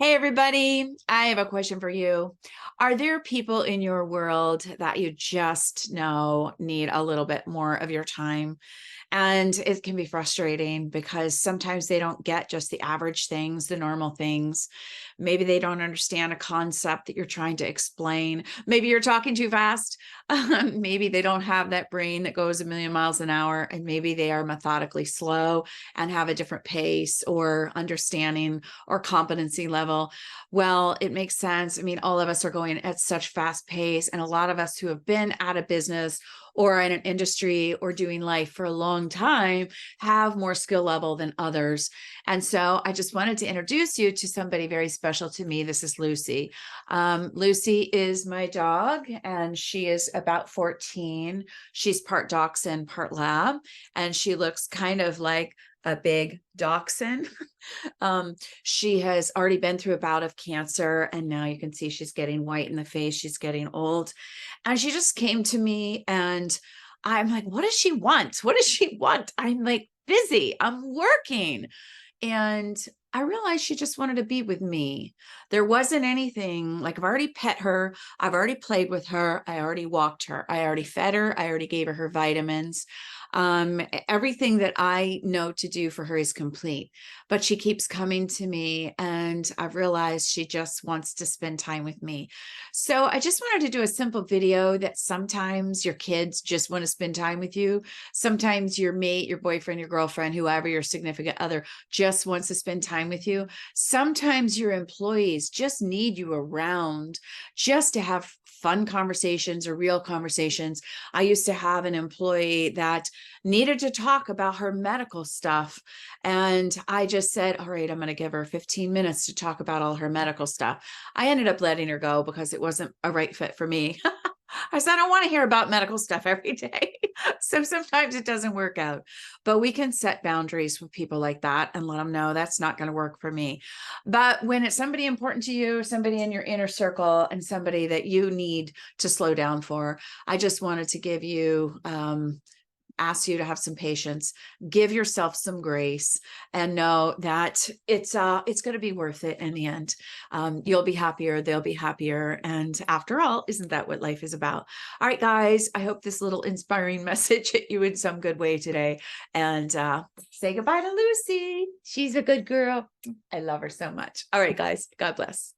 Hey, everybody. I have a question for you. Are there people in your world that you just know need a little bit more of your time? And it can be frustrating because sometimes they don't get just the average things, the normal things. Maybe they don't understand a concept that you're trying to explain. Maybe you're talking too fast. Maybe they don't have that brain that goes a million miles an hour, and maybe they are methodically slow and have a different pace or understanding or competency level. Well, it makes sense. I mean, all of us are going at such fast pace, and a lot of us who have been out of business or in an industry or doing life for a long time have more skill level than others. And so I just wanted to introduce you to somebody very special to me. This is Lucy. Lucy is my dog, and she is about 14. She's part dachshund, part lab, and she looks kind of like a big dachshund. She has already been through a bout of cancer, and now you can see she's getting white in the face. She's getting old. And she just came to me, and I'm like, what does she want? What does she want? I'm like, busy. I'm working. And I realized she just wanted to be with me. There wasn't anything like I've already pet her. I've already played with her. I already walked her. I already fed her. I already gave her vitamins. Everything that I know to do for her is complete, but she keeps coming to me, and I've realized she just wants to spend time with me. So I just wanted to do a simple video that sometimes your kids just want to spend time with you. Sometimes your mate, your boyfriend, your girlfriend, whoever, your significant other just wants to spend time with you. Sometimes your employees just need you around just to have fun conversations or real conversations. I used to have an employee that needed to talk about her medical stuff. And I just said, all right, I'm going to give her 15 minutes to talk about all her medical stuff. I ended up letting her go because it wasn't a right fit for me. I said, I don't want to hear about medical stuff every day. So sometimes it doesn't work out, but we can set boundaries with people like that and let them know that's not going to work for me. But when it's somebody important to you, somebody in your inner circle, and somebody that you need to slow down for, I just wanted to give you, ask you to have some patience, give yourself some grace, and know that it's going to be worth it in the end. You'll be happier, they'll be happier, and after all, isn't that what life is about? All right, guys, I hope this little inspiring message hit you in some good way today, and say goodbye to Lucy. She's a good girl. I love her so much. All right, guys, God bless.